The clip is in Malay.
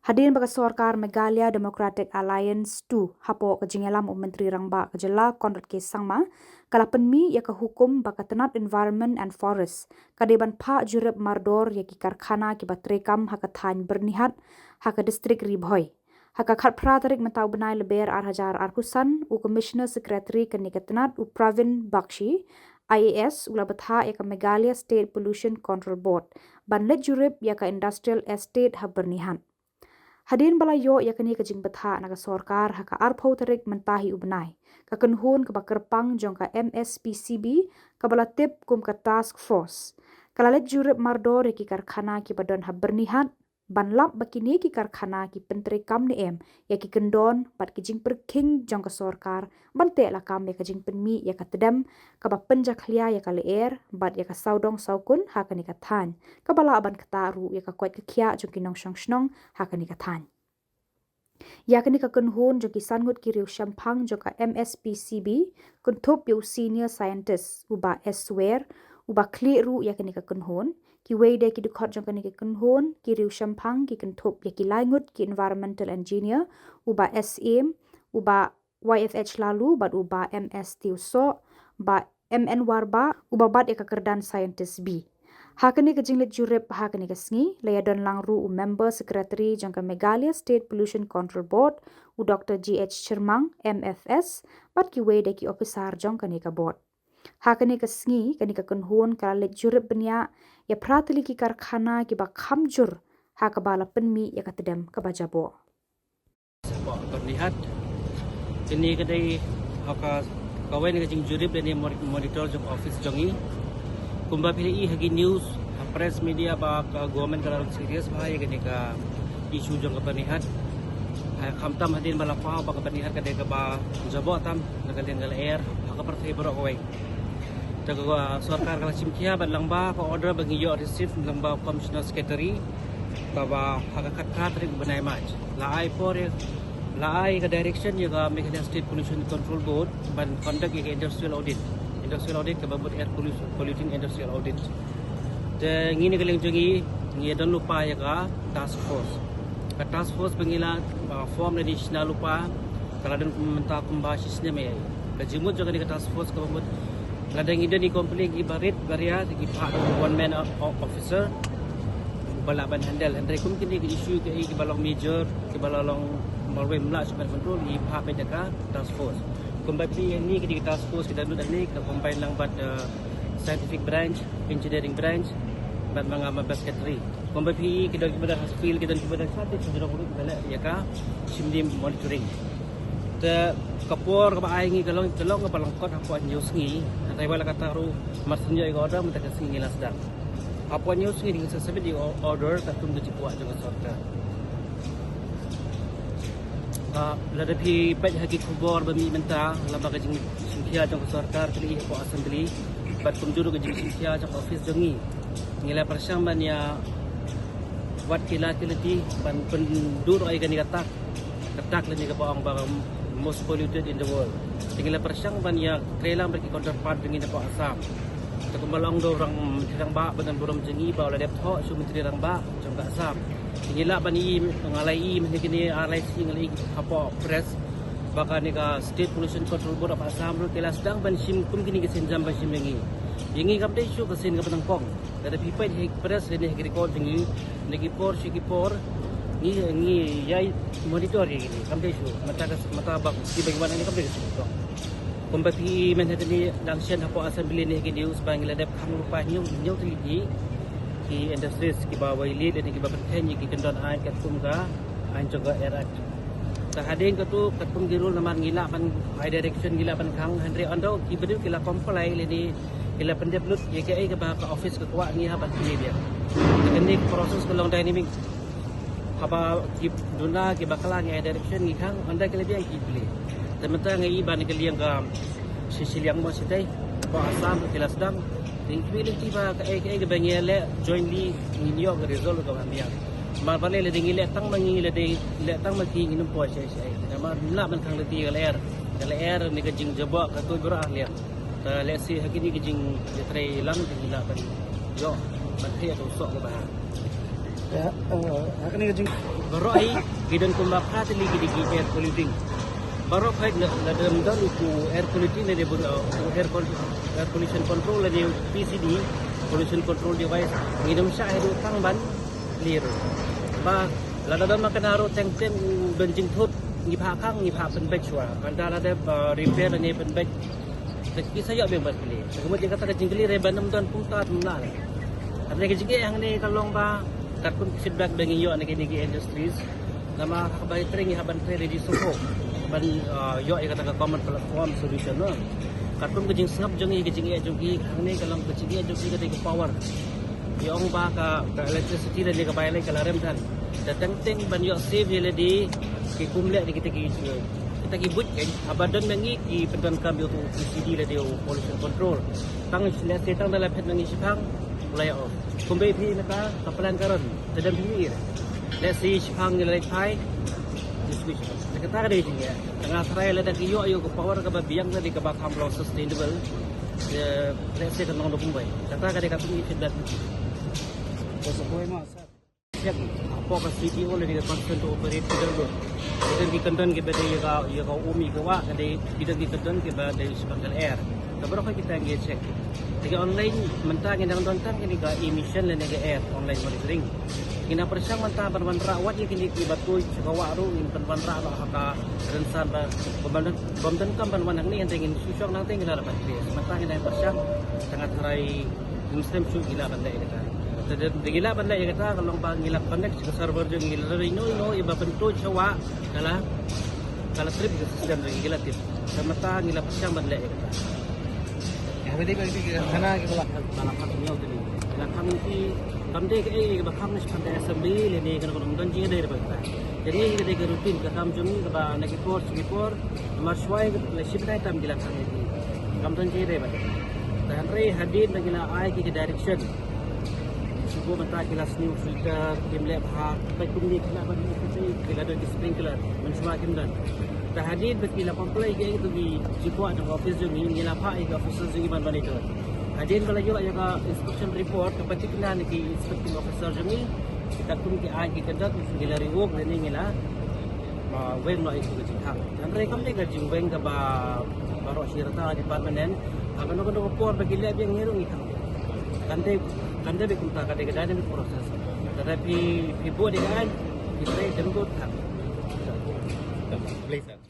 Hadirin baka Sorkar Meghalaya Democratic Alliance 2 hapo kejingelam Menteri Rangba kejela Konrad K. Sangma kala penmi ya ke hukum baka tenat environment and forest kadeban pa jurep mardor ya ki karkhana ki batrekam hakathan bernihat haka distrik Ribhoi haka khat pratarik mentau benai leber arhajar arkusan u commissioner secretary keniketenat u Pravin Bakshi IAS ula betha ya ke Meghalaya State Pollution Control Board ban let jurep ya ke industrial estate ha bernihat. Hadin balayo ya kini kejing betha naga sorkar haka arpau tarik mentahi ubnai. Kakenhun ke bakerpang jong ka MSPCB kabala tip kum ka task force. Kalalet jurip mardor ki karkhana ki badon habernihat banlap bakini ki karkhana ki pentri kam ni ya ki kendon bat kijing perking jong ka sorkar bante la kam ya kejing penmi ya ka tedam ka ba penjaklia ya ka leer bat ya ka saudong saukun haka ni ka than kabala aban kataru ya ka kwat ka khia jong ki nong shong shnong haka ni ka than. Yakni ka kunhun jo ki sangut ki riu shampang jo ka MSPCB kuntup yu senior scientist uba eswer uba kliru yakni ka kunhun ki weide ki dukhat jo ka kunhun ki riu shampang ki kuntup ya ki langut ki environmental engineer uba SM uba YFH lalu bad uba MS tiuso ba MN warba uba bad ya ka kerdan scientist B. Hakani kejinglit jurip hakani kesngi layadon langru u member secretary jangka Meghalaya State Pollution Control Board u Dr. GH Chirmang MFS pat ki wede ki officer jangka ni ka board. Hakani kesngi kani ka kunhun kalalit jurip benya ya pratili ki karkhana ki ba khamjur hakabala penmi ya katedem ka bajabo. Terlihat ini kedai haka kawan kejing jurip dan monitor jong office jongi kumba pilih hagi news press media ba government kalau serius bahaya ketika isu jong kebernihat kamtam hadin balapau ba kebernihat ketika ba jabo tam nakalian gal air haka partai borok wai jaga sarkar kala simkia ban langba ko order bagi yo receive langba commissioner secretary ba haka khat rik banai maj la ai por la ai ka direction juga Meghalaya State Pollution Control Board ban conduct industrial audit ke babut air polluting industrial audit. Dan ini kalau jongi ni dan lupa ya ka task force. Ka task force pengila form additional lupa kalau dan mentah kumbasis ni mai. Kejimut juga ni ka task force ke babut. Kadang ida ni komplain ki barit baria ki one man officer balaban handle and rekum kini ke issue ke balong major ke balong malwe mla super control i pha pe jaka task force. Kumbai ni kita task force kita duduk ni kita combine lang bat scientific branch, engineering branch, bat mga basketry. Kumbai PE kita kepada hasil kita kepada satu sudah urut bala ya ka simdim monitoring. Te kapor ka ai ngi kalong ka palangkot apa news ngi, tai wala kata ru marsnya i order menta ka singi la sedang. Apa news ngi dengan sesebut di order tak tunggu dibuat dengan sorkar. Lada pi pet haki kubor bami menta laba kajing simkia jong sorkar pilih ko assembly bat kumjuru kajing simkia jong office jongi ngila persang ban ya wat kilati ban pendur ai gani katak lani ka baang ba most polluted in the world ngila persang ban ya krelang berki counterpart dengan ko asam takumbalong do rang tirang ba ban buram jengi ba la dep tho su menteri rang ba jong ka asam inilah bani mengalai menjadi alai singalai apa press baka ni ka State Pollution Control Board apa Assam ru kelas sedang ban sim kum kini ke senjam ba sim lengi yengi kam dei su ke sen ka patangkong ada people he press ni he record yengi negi por ni yai monitor ye ni kam dei su mata bak di bagaimana ni kam dei su kompeti men ni langsung apa assembly ni ke news bangila dep kam lupa nyung teliti ki industries ki bawai lead dan ki bapen ki kendon ai kat kumga an juga erat tahadin ka tu kat kum girul naman ngila pan ai direction ngila pan kang Henry Ondo ki bedu kila comply leni kila pendeplut ye ke ai ka ba office ka kwa ngi ha ban ni dia ini proses kelong dynamic apa ki duna ki bakala ngi direction ngi kang anda kila dia ki beli sementara ngi ban ke liang ka sisiliang mo sitai ko asam kila sedang Inquility ba ka bangele jointly ninyo ga result ka hamia mar bale le dingile tang mangile de le tang maki nginum po sai ma la man kang leti ga air ni ga jing jabo ka to bura ahlia ta le si hakini ga jing tre lang dingila ban yo ban thia to sok ba Ya, akan ni jing beroi gidan kumba pratili gidi air polluting. Baru kait na dalam dan ku air polluting ni air pollution control ni PCD pollution control device ngidam sya hidu tang ban clear. Ba la dalam makan haro teng dan jing thut ngi pha kang ngi pha pen bechwa. Kanda la de repair ni pen bech. Tapi saya yang berpilih. Kemudian kata jing clear ban dan pungta tumla. Ada jing yang ni kalong ba takun feedback dengan yo anak ini industries nama kabar tering haban trade di suko ban yo kata common platform solution no katun kejing sangap jengi kejing jogi kang ni kalang kejing jogi ketika power yong ba ka electricity dan ka bailai ka larem dan datang teng ban yo save le di ki kumle di kita ki but kan abadan mengi ki pendan kam yo tu PCD le di pollution control tang sila setang dalam pet mengi sipang mulai off kumbai pi naka kapalan karon tadam hir let's see shang nilai thai switch kata kada ini ya tengah try le dak yo ayo ko power ka biang tadi ka bakam lo sustainable let's see kanong kumbai kata kada ka pun feedback so sepoi ma sa check apa ka CTO le di constant to operate dulu dan di kandan ke bade ya ka umi ka wa kada di kandan ke bade sebagai air kabar kita ngi check Jadi online mentah yang dalam tentang ini ke emission dan ke air online monitoring. Kina persang mentah berban rawat yang kini batu cakawa ru in berban rawat haka rensan ba pembantu kam berban ini yang ingin susuk nang tinggal dapat dia. Mentah yang persang sangat harai muslim su gila bandai kita. Jadi gila bandai kita kalau bang gila bandai ke server jeung gila no iba bentuk cawa kala trip ke sistem gila tip. Mentah gila persang bandai kita. Jadi bagi kana kita dalam hal ini tadi. Dan kami ini kami ke bakam ni sepantai assembly ini kan orang dan jing ada berapa. Jadi kita ke rutin ke kami jumi ke nak report maswai ke leadership dah tam gila kami ini. Kami dan jing ada berapa. Dan rei hadir dan gila ai ke direction. Subuh mentah gila new filter tim lab hak baik kumni kena bagi kita gila ada sprinkler mensua kimdan. Hadir bagi lapang play ke itu di jipua dengan office jumi ni lapa ke officer jumi ban ban itu. Hadir kalau juga jaga inspection report kepada kita ni ke inspecting officer jumi kita pun ke ai kita dah gila reward dan ni gila weng no itu kecihang. Dan mereka ni gaji weng ke baru syirata department akan nak report bagi lab yang ngiru ni kande bekum tak ada kedai proses. Tetapi ibu dengan kita jemput kan. Please.